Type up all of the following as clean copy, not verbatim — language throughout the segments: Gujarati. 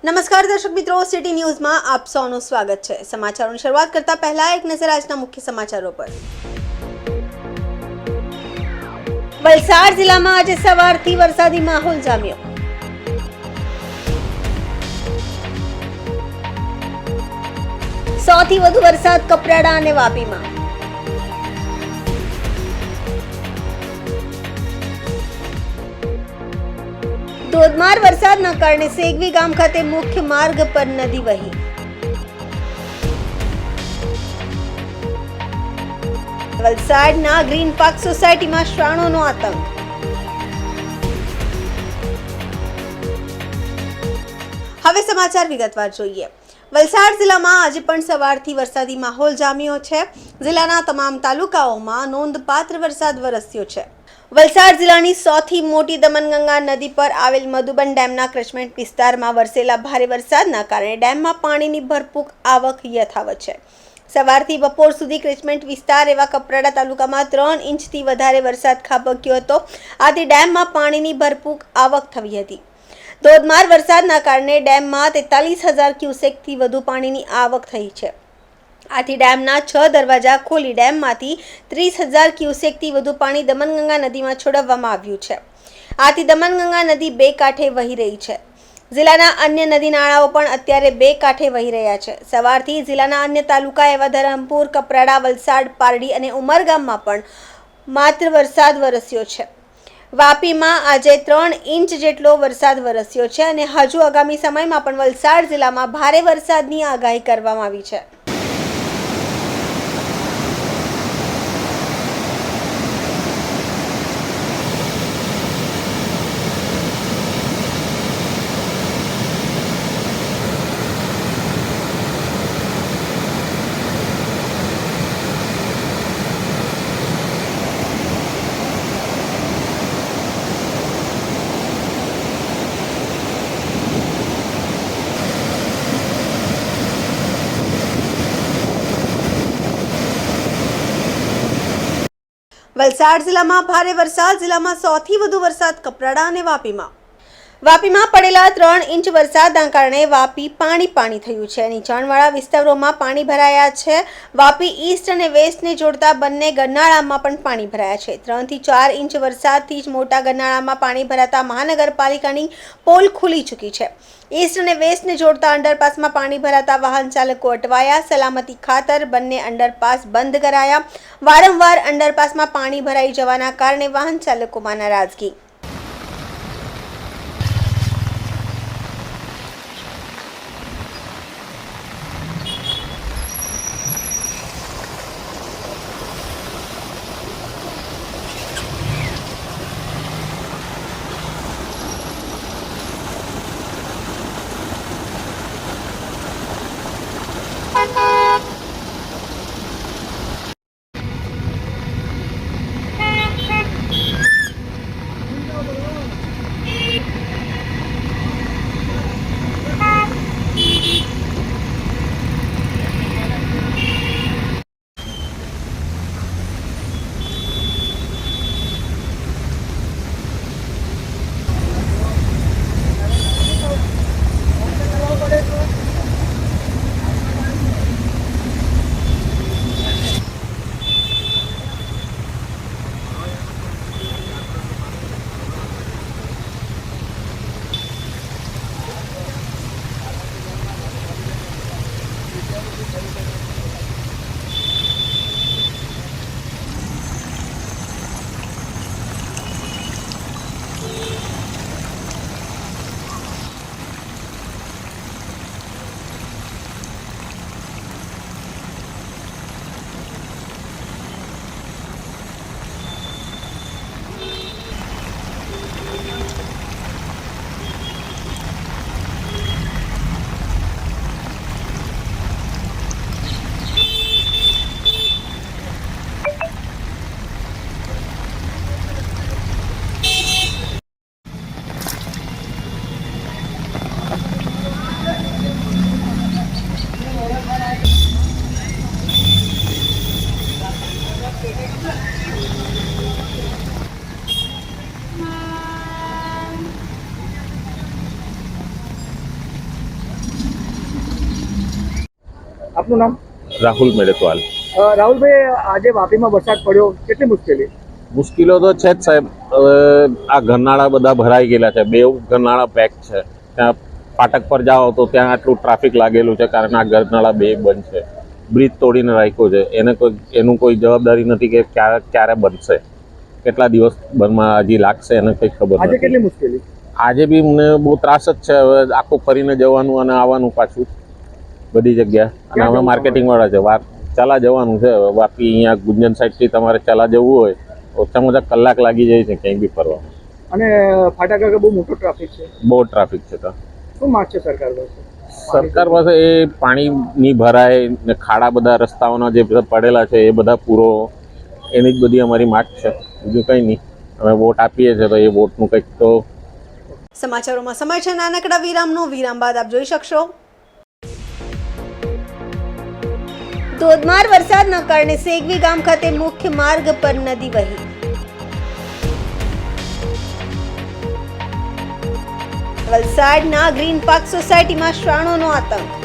નમસ્કાર દર્શક મિત્રો, સિટી ન્યૂઝમાં આપ સૌનું સ્વાગત છે। સમાચારોની શરૂઆત કરતા પહેલા એક નજર આજના મુખ્ય સમાચારો પર। વલસાડ જિલ્લામાં આજે સવારથી વરસાદી માહોલ જામ્યો। સૌથી વધુ વરસાદ કપરાડા અને વાપીમાં। ધોધમાર વરસાદના કારણે સેગવી ગામ ખાતે મુખ્ય માર્ગ પર નદી વહી। વલસાડના ગ્રીન પાર્ક સોસાયટીમાં શ્વાનોનો આતંક। હવે સમાચાર વિગતવાર જોઈએ। વલસાડ જિલ્લામાં આજે પણ સવારથી વરસાદી માહોલ જામ્યો છે। જિલ્લાના તમામ તાલુકાઓમાં નોંધપાત્ર વરસાદ વરસ્યો છે। વલસાડ જિલ્લાની સૌથી મોટી દમનગંગા નદી પર આવેલ મધુબન ડેમના ક્રશમેન્ટ વિસ્તારમાં વરસેલા ભારે વરસાદના કારણે ડેમમાં પાણીની ભરપૂર આવક યથાવત છે। સવારથી બપોર સુધી ક્રશમેન્ટ વિસ્તાર એવા કપરાડા તાલુકામાં 3 ઇંચથી વધારે વરસાદ ખાબક્યો હતો। આથી ડેમમાં પાણીની ભરપૂર આવક થઈ હતી। ધોધમાર વરસાદના કારણે ડેમમાં 43,000 ક્યુસેકથી વધુ પાણીની આવક થઈ છે। આથી ડેમના 6 દરવાજા ખોલી ડેમમાંથી 30,000 ક્યુસેકથી વધુ પાણી દમનગંગા નદીમાં છોડવામાં આવ્યું છે। આથી દમનગંગા નદી બે કાંઠે વહી રહી છે। જિલ્લાના અન્ય નદી નાળાઓ પણ અત્યારે બે કાંઠે વહી રહ્યા છે। સવારથી જિલ્લાના અન્ય તાલુકા એવા ધરમપુર, કપરાડા, વલસાડ, પારડી અને ઉમરગામમાં પણ માત્ર વરસાદ વરસ્યો છે। વાપીમાં આજે 3 ઇંચ જેટલો વરસાદ વરસ્યો છે અને હજુ આગામી સમયમાં પણ વલસાડ જિલ્લામાં ભારે વરસાદની આગાહી કરવામાં આવી છે। વલસાડ જિલ્લામાં ભારે વરસાદ। જિલ્લામાં સૌથી વધુ વરસાદ કપરાડા અને વાપીમાં પડેલા 3 ઇંચ વરસાદના કારણે વાપી પાણી થયું છે। નીચાણવાળા વિસ્તારોમાં પાણી ભરાયા છે। વાપી ઈસ્ટ અને વેસ્ટને જોડતા બંને ગરનાળામાં પણ પાણી ભરાયા છે। 3 થી 4 ઇંચ વરસાદથી જ મોટા ગરનાળામાં પાણી ભરાતા મહાનગરપાલિકાની પોલ ખુલી ચૂકી છે। ઈસ્ટ અને વેસ્ટને જોડતા અંડરપાસમાં પાણી ભરાતા વાહન ચાલકો અટવાયા। સલામતી ખાતર બંને અંડરપાસ બંધ કરાયા। વારંવાર અંડરપાસમાં પાણી ભરાઈ જવાના કારણે વાહન ચાલકોમાં નારાજગી। આપનું નામ? રાહુલ મેડકવાલ. રાહુલભાઈ, આજે વાપીમાં વરસાદ પડ્યો, કેટલી મુશ્કેલી? મુશ્કેલો તો છે જ સાહેબ. હવે આ ગરનાળા બધા ભરાઈ ગયેલા છે, બે ગરનાળા પેક છે. ત્યાં ફાટક પર જાઓ તો ત્યાં આટલું ટ્રાફિક લાગેલું છે, કારણ આ ગરનાળા બે બંધ છે. બ્રિજ તોડીને રાખ્યો છે, એનું કોઈ જવાબદારી નથી કે ક્યારે બનશે, કેટલા દિવસ બનમાં હજી લાગશે એને કંઈ ખબર આજે કેટલી નથી. મુશ્કેલી? આજે બી મને બહુ ત્રાસ જ છે. હવે આખું ફરીને જવાનું અને આવવાનું પાછું બધી જગ્યા. અને ક્યાં અમે જવું માર્કેટિંગ વાળા છે, ચલા જવાનું છે. વાપી અહીંયા ગુંજન સાઈડથી તમારે ચલા જવું હોય ઓછામાં ઓછા કલાક લાગી જાય છે ક્યાંય બી ફરવા. અને ફાટક આગળ બહુ મોટો ટ્રાફિક છે. બહુ ટ્રાફિક છે. તો શું માંગ છે સરકાર પાસે? સરકાર પાસે એ પાણી નહીં ભરાય ને, ખાડા બધા રસ્તાઓના જે બધા પડેલા છે એ બધા પૂરો, એની જ બધી અમારી માંગ છે. બીજું કંઈ નહીં. અમે વોટ આપીએ છીએ તો એ વોટનું કંઈક તો. સમાચારોમાં સમય છે નાનકડા વિરામનો. વિરામ બાદ આપ જોઈ શકશો ધોધમાર વરસાદના કારણે સેગવી ગામ ખાતે મુખ્ય માર્ગ પર નદી વહી. વલસાડના ગ્રીન પાર્ક સોસાયટીમાં શ્વાનોનો આતંક.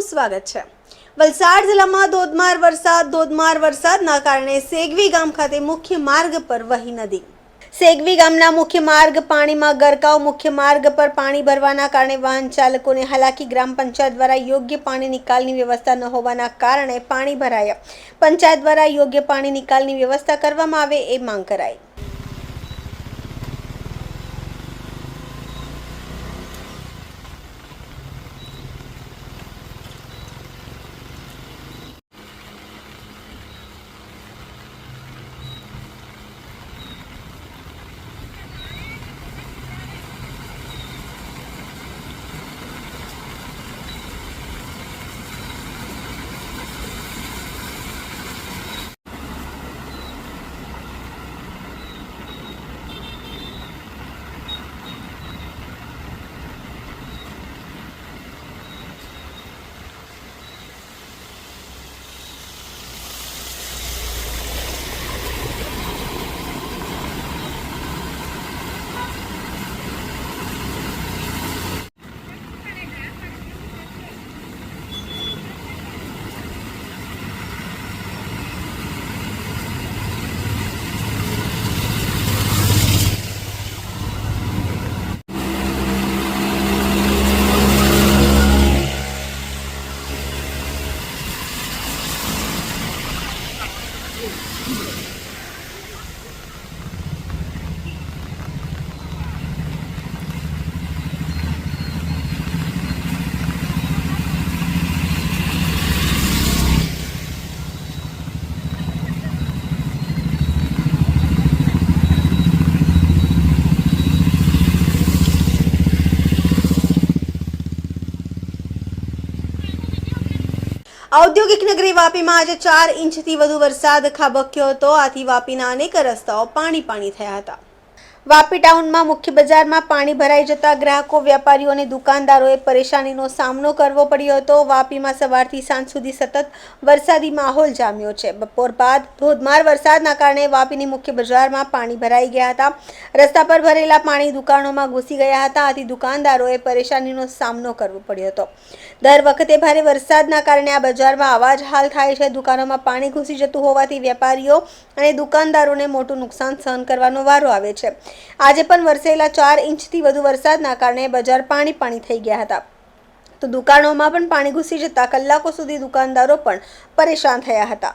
સ્વાગત છે. વલસાડ જિલ્લામાં ધોધમાર વરસાદના કારણે સેગવી ગામ ખાતે મુખ્ય માર્ગ પર વહી નદી. સેગવી ગામના મુખ્ય માર્ગ પાણીમાં ગરકાવ. મુખ્ય માર્ગ પર પાણી ભરવાના કારણે વાહન ચાલકોને હાલાકી. ગ્રામ પંચાયત દ્વારા યોગ્ય પાણી નિકાલની વ્યવસ્થા ન હોવાના કારણે પાણી ભરાયા. પંચાયત દ્વારા યોગ્ય પાણી નિકાલની વ્યવસ્થા કરવામાં આવે એ માંગ કરાઈ. ઔદ્યોગિક નગરી વાપીમાં આજે 4 ઇંચથી વધુ વરસાદ ખાબક્યો હતો. આથી વાપીના અનેક રસ્તાઓ પાણી થયા હતા. વાપી ટાઉનમાં મુખ્ય બજારમાં પાણી ભરાઈ જતા ગ્રાહકો, વેપારીઓ અને દુકાનદારોએ પરેશાનીનો સામનો કરવો પડ્યો હતો. વાપીમાં સવારથી સાંજ સુધી સતત વરસાદી માહોલ જામ્યો છે. બપોર બાદ ધોધમાર વરસાદના કારણે વાપીની મુખ્ય બજારમાં પાણી ભરાઈ ગયા હતા. રસ્તા પર ભરેલા પાણી દુકાનોમાં ઘૂસી ગયા હતા. આથી દુકાનદારોએ પરેશાનીનો સામનો કરવો પડ્યો હતો. દર વખતે ભારે વરસાદના કારણે આ બજારમાં આવા જ હાલ થાય છે. દુકાનોમાં પાણી ઘૂસી જતું હોવાથી વેપારીઓ અને દુકાનદારોને મોટું નુકસાન સહન કરવાનો વારો આવે છે. આજે પણ વરસેલા 4 ઇંચથી વધુ વરસાદના કારણે બજાર પાણી થઈ ગયા હતા. તો દુકાનોમાં પણ પાણી ઘૂસી જતા કલાકો સુધી દુકાનદારો પણ પરેશાન થયા હતા.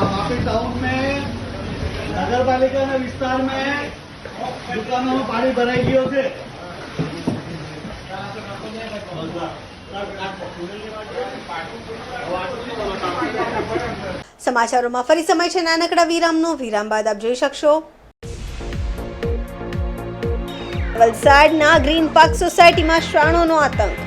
वापी टाउन में नगर पालिका विस्तार में दुकानों में पानी भराई गयो છે. સમાચારોમાં ફરી સમય છે નાનકડા વિરામનો. વિરામ બાદ આપ જોઈ શકશો વલસાડના ગ્રીન પાર્ક સોસાયટીમાં શ્વાનોનો આતંક.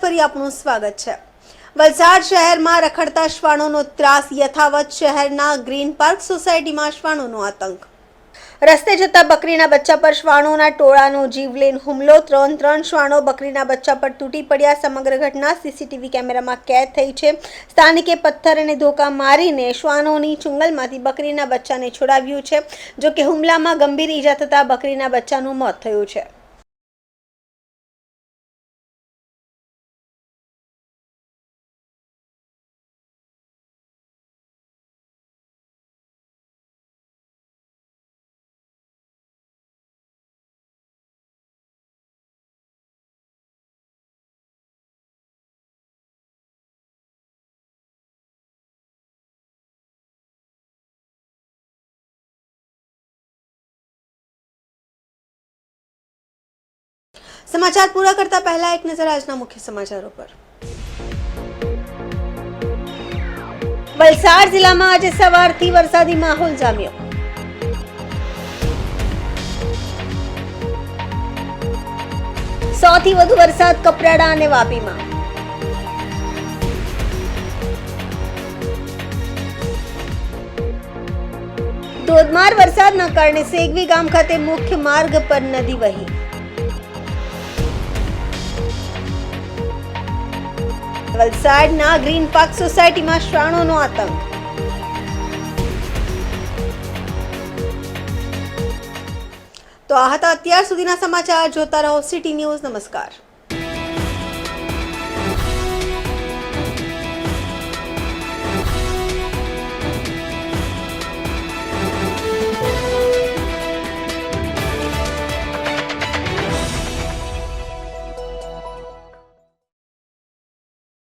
ફરી આપનું સ્વાગત છે. વલસાડ શહેરમાં રખડતા શ્વાનોનો ત્રાસ યથાવત. શહેરના ગ્રીન પાર્ક સોસાયટીમાં શ્વાનોનો આતંક. રસ્તે જતા બકરીના બચ્ચા પર શ્વાનોના ટોળાનો જીવલેણ હુમલો. ત્રણ શ્વાનો બકરીના બચ્ચા પર તૂટી પડ્યા. સમગ્ર ઘટના સીસીટીવી કેમેરામાં કેદ થઈ છે. સ્થાનિકે પથ્થર અને ધોકા મારીને શ્વાનોની ચુંગલમાંથી બકરીના બચ્ચાને છોડાવ્યું છે. જો કે હુમલામાં ગંભીર ઈજા થતા બકરીના બચ્ચાનું મોત થયું છે. સમાચાર પૂરા કરતા પહેલા એક નજર આજના મુખ્ય સમાચારો પર। વલસાડ જિલ્લામાં આજે સવારથી વરસાદી માહોલ જામ્યો। સૌથી વધુ વરસાદ કપરાડા અને વાપીમાં। ધોધમાર વરસાદના કારણે સેગવી ગામ ખાતે મુખ્ય માર્ગ પર નદી વહી। વલસાડના ગ્રીન પાર્ક સોસાયટીમાં શ્વાનોનો આતંક। તો આ હતા અત્યાર સુધીના સમાચાર। જોતા રહો સિટી ન્યૂઝ। નમસ્કાર।